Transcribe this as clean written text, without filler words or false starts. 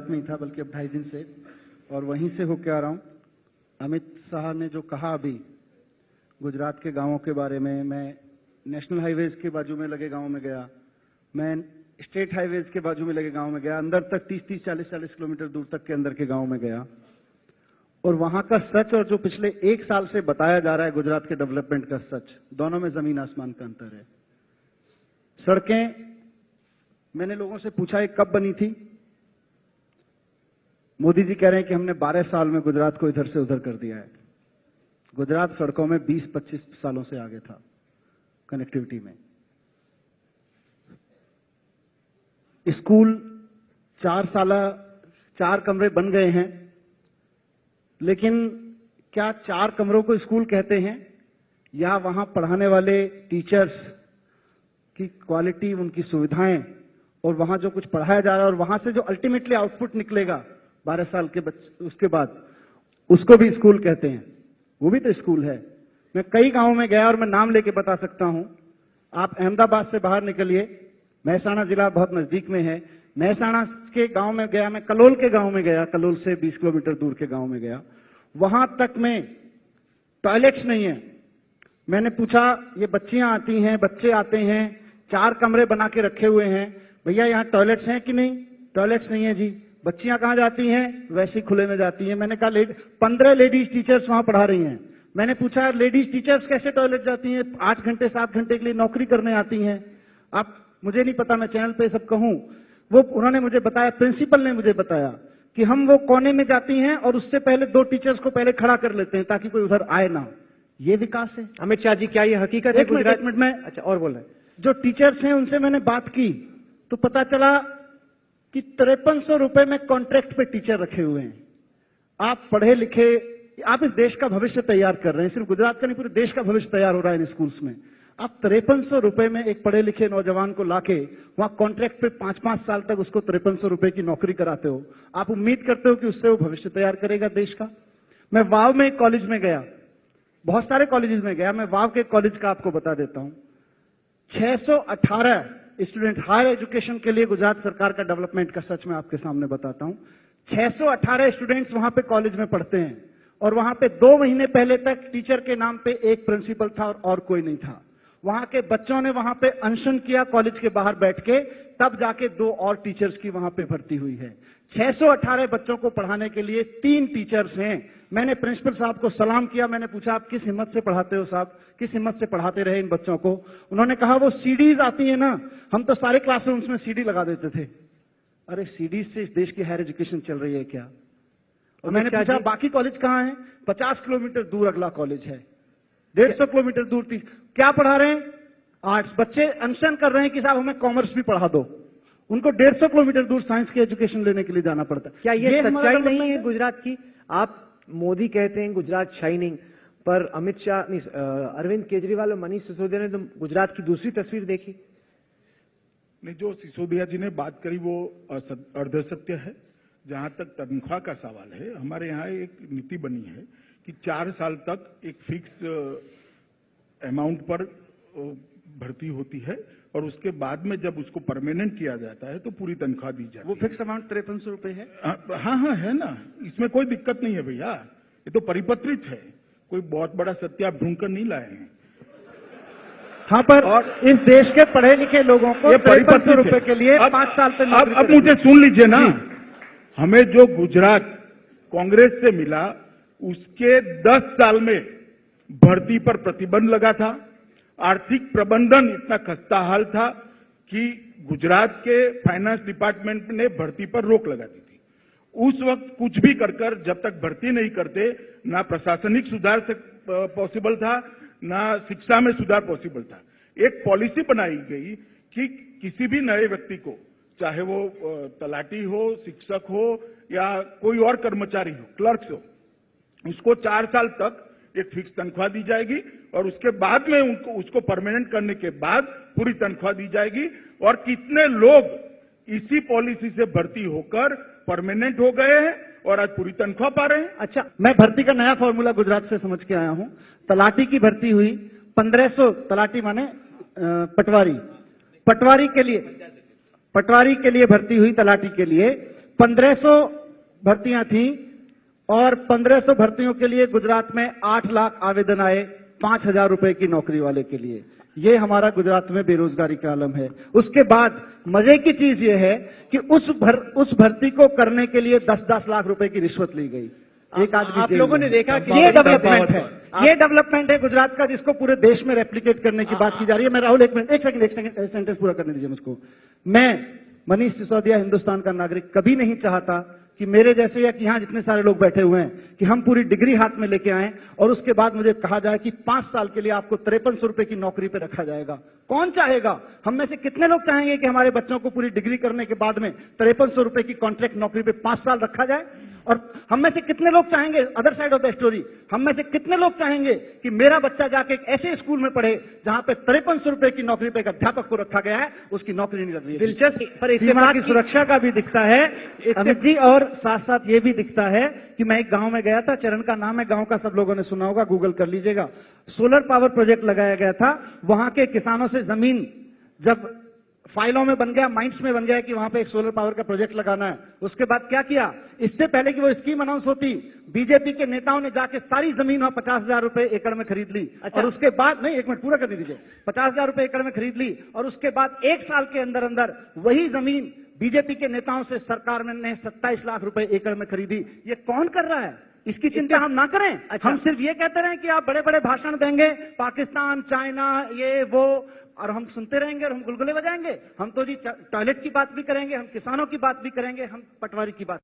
नहीं था बल्कि अब 2.5 दिन से, और वहीं से होकर आ रहा हूं। अमित शाह ने जो कहा अभी गुजरात के गांवों के बारे में, मैं नेशनल हाईवेज के बाजू में लगे गांव में गया, मैं स्टेट हाईवेज के बाजू में लगे गांव में गया, अंदर तक 30-30, 40-40 किलोमीटर दूर तक के अंदर के गांव में गया, और वहां का सच और जो पिछले 1 साल से बताया जा रहा है गुजरात के डेवलपमेंट का सच, दोनों में जमीन आसमान का अंतर है। सड़कें, मैंने लोगों से पूछा ये कब बनी थी, मोदी जी कह रहे हैं कि हमने 12 साल में गुजरात को इधर से उधर कर दिया है। गुजरात सड़कों में 20-25 सालों से आगे था कनेक्टिविटी में। स्कूल 4 कमरे बन गए हैं, लेकिन क्या 4 कमरों को स्कूल कहते हैं, या वहां पढ़ाने वाले टीचर्स की क्वालिटी, उनकी सुविधाएं, और वहां जो कुछ पढ़ाया जा रहा है और वहां से जो अल्टीमेटली आउटपुट निकलेगा 12 साल के उसके बाद, उसको भी स्कूल कहते हैं। वो भी तो स्कूल है। मैं कई गांवों में गया और मैं नाम लेके बता सकता हूं। आप अहमदाबाद से बाहर निकलिए, महसाणा जिला बहुत नजदीक में है, महसाणा के गांव में गया, मैं कलोल के गांव में गया, कलोल से 20 किलोमीटर दूर के गांव में गया, वहां तक में टॉयलेट्स नहीं है। मैंने पूछा, ये बच्चियां आती हैं, बच्चे आते हैं, 4 कमरे बना के रखे हुए हैं, भैया यहाँ टॉयलेट्स हैं कि नहीं? टॉयलेट्स नहीं है जी। बच्चियां कहां जाती हैं? वैसे खुले में जाती हैं। मैंने कहा 15 लेडीज टीचर्स वहां पढ़ा रही हैं। मैंने पूछा लेडीज टीचर्स कैसे टॉयलेट जाती हैं? 8 घंटे 7 घंटे के लिए नौकरी करने आती हैं। आप, मुझे नहीं पता, मैं चैनल पे सब कहूं, वो उन्होंने मुझे बताया, प्रिंसिपल ने मुझे बताया कि हम वो कोने में जाती हैं और उससे पहले 2 टीचर्स को पहले खड़ा कर लेते हैं ताकि कोई उधर आए ना। ये विकास है। अमित शाह जी, क्या ये हकीकत है गुजरात? 1 मिनट में, अच्छा, और बोल रहे हैं। जो टीचर्स हैं उनसे मैंने बात की तो पता चला कि 5300 रुपए में कॉन्ट्रैक्ट पे टीचर रखे हुए हैं। आप पढ़े लिखे, आप इस देश का भविष्य तैयार कर रहे हैं, सिर्फ गुजरात का नहीं पूरे देश का भविष्य तैयार हो रहा है इन स्कूल्स में। आप 5300 रुपए में एक पढ़े लिखे नौजवान को लाके वहां कॉन्ट्रैक्ट पे 5-5 साल तक उसको 5300 रुपए की नौकरी कराते हो। आप उम्मीद करते हो कि उससे वो भविष्य तैयार करेगा देश का? मैं वाव में एक कॉलेज में गया, बहुत सारे कॉलेजेस में गया, मैं वाव के कॉलेज का आपको बता देता हूं। 618 स्टूडेंट, हायर एजुकेशन के लिए गुजरात सरकार का डेवलपमेंट का सच मैं आपके सामने बताता हूं। 618 स्टूडेंट्स वहां पे कॉलेज में पढ़ते हैं, और वहां पे 2 महीने पहले तक टीचर के नाम पे एक प्रिंसिपल था और कोई नहीं था। वहां के बच्चों ने वहां पे अनशन किया कॉलेज के बाहर बैठ के, तब जाके 2 और टीचर्स की वहां पे भर्ती हुई है। 618 बच्चों को पढ़ाने के लिए 3 टीचर्स हैं। मैंने प्रिंसिपल साहब को सलाम किया, मैंने पूछा आप किस हिम्मत से पढ़ाते हो साहब, किस हिम्मत से पढ़ाते रहे इन बच्चों को? उन्होंने कहा वो सीडीज आती है ना, हम तो सारे क्लासरूम्स में सीडी लगा देते थे। अरे सीडीज से इस देश की हायर एजुकेशन चल रही है क्या? और मैंने पूछा बाकी कॉलेज कहां है? 50 किलोमीटर दूर अगला कॉलेज है, 150 किलोमीटर दूर थी। क्या पढ़ा रहे हैं? आर्ट्स। बच्चे अनशन कर रहे हैं कि साहब हमें कॉमर्स भी पढ़ा दो। उनको 150 किलोमीटर दूर साइंस की एजुकेशन लेने के लिए जाना पड़ता है। क्या ये सच्चाई नहीं है गुजरात की? आप, मोदी कहते हैं गुजरात शाइनिंग, पर अमित शाह, अरविंद केजरीवाल और मनीष सिसोदिया ने तो गुजरात की दूसरी तस्वीर देखी। नहीं, जो सिसोदिया जी ने बात करी वो अर्धसत्य है। जहां तक तनख्वाह का सवाल है, हमारे यहाँ एक नीति बनी है कि 4 साल तक एक फिक्स अमाउंट पर भर्ती होती है, और उसके बाद में जब उसको परमानेंट किया जाता है तो पूरी तनख्वाह दी जाती है। वो फिक्स अमाउंट 5300 रुपए है। हाँ है ना, इसमें कोई दिक्कत नहीं है भैया, ये तो परिपत्रित है, कोई बहुत बड़ा सत्य आप ढूंढ कर नहीं लाए हैं। हाँ, पर और इस देश के पढ़े लिखे लोगों को 5300 रुपए के लिए 5 साल तक। अब मुझे सुन लीजिए ना, हमें जो गुजरात कांग्रेस से मिला उसके 10 साल में भर्ती पर प्रतिबंध लगा था। आर्थिक प्रबंधन इतना खस्ता हाल था कि गुजरात के फाइनेंस डिपार्टमेंट ने भर्ती पर रोक लगा दी थी। उस वक्त कुछ भी कर जब तक भर्ती नहीं करते, ना प्रशासनिक सुधार से पॉसिबल था, ना शिक्षा में सुधार पॉसिबल था। एक पॉलिसी बनाई गई कि किसी भी नए व्यक्ति को, चाहे वो तलाटी हो, शिक्षक हो या कोई और कर्मचारी हो, क्लर्क्स हो, उसको 4 साल तक एक फिक्स तनख्वाह दी जाएगी, और उसके बाद में उसको परमानेंट करने के बाद पूरी तनख्वाह दी जाएगी। और कितने लोग इसी पॉलिसी से भर्ती होकर परमानेंट हो गए हैं और आज पूरी तनख्वाह पा रहे हैं। अच्छा, मैं भर्ती का नया फॉर्मूला गुजरात से समझ के आया हूं। तलाटी की भर्ती हुई 1500, तलाटी माने पटवारी के लिए भर्ती हुई तलाटी के लिए 1500 भर्तियां थी और 1500 भर्तियों के लिए गुजरात में 8 लाख आवेदन आए 5000 रुपए की नौकरी वाले के लिए। ये हमारा गुजरात में बेरोजगारी का आलम है। उसके बाद मजे की चीज ये है कि उस भर्ती को करने के लिए 10-10 लाख रुपए की रिश्वत ली गई। एक आदमी आप लोगों ने देखा कि ये डेवलपमेंट है, ये डेवलपमेंट है गुजरात का, जिसको पूरे देश में रेप्लिकेट करने की बात की जा रही है। मैं राहुल एक सेंटेंस पूरा करने दीजिए मुझको। मैं मनीष सिसोदिया हिंदुस्तान का नागरिक कभी नहीं चाहता कि मेरे जैसे या कि यहां जितने सारे लोग बैठे हुए हैं कि हम पूरी डिग्री हाथ में लेके आए और उसके बाद मुझे कहा जाए कि 5 साल के लिए आपको 5300 रुपए की नौकरी पे रखा जाएगा। कौन चाहेगा? हम में से कितने लोग चाहेंगे कि हमारे बच्चों को पूरी डिग्री करने के बाद में 5300 रुपए की कॉन्ट्रैक्ट नौकरी पे 5 साल रखा जाए? और हम में से कितने लोग चाहेंगे, other side of the story, हम में से कितने लोग चाहेंगे कि मेरा बच्चा जाके एक ऐसे स्कूल में पढ़े जहां पे 5300 रुपए की नौकरी पे एक अध्यापक को रखा गया है, उसकी नौकरी नहीं लग रही है। दिलचस्प, पर इससे सीमा बात की सुरक्षा का भी दिखता है अमित जी, और साथ साथ ये भी दिखता है कि मैं एक गांव में गया था, चरण का नाम है गांव का, सब लोगों ने सुना होगा, गूगल कर लीजिएगा। सोलर पावर प्रोजेक्ट लगाया गया था। वहां के किसानों से जमीन जब फाइलों में बन गया, माइंड्स में बन गया कि वहां पे एक सोलर पावर का प्रोजेक्ट लगाना है, उसके बाद क्या किया, इससे पहले कि वो स्कीम अनाउंस होती, बीजेपी के नेताओं ने जाके सारी जमीन वहां 50,000 रुपए एकड़ में खरीद ली। और उसके बाद, नहीं एक मिनट पूरा कर दीजिए, 50,000 रुपए एकड़ में खरीद ली और उसके बाद 1 साल के अंदर अंदर वही जमीन बीजेपी के नेताओं से सरकार ने 27 लाख रुपए एकड़ में खरीदी। ये कौन कर रहा है? इसकी चिंता हम ना करें। हम सिर्फ ये कहते रहे कि आप बड़े बड़े भाषण देंगे, पाकिस्तान, चाइना, ये वो, और हम सुनते रहेंगे और हम गुलगुले बजाएंगे। हम तो जी टॉयलेट की बात भी करेंगे, हम किसानों की बात भी करेंगे, हम पटवारी की बात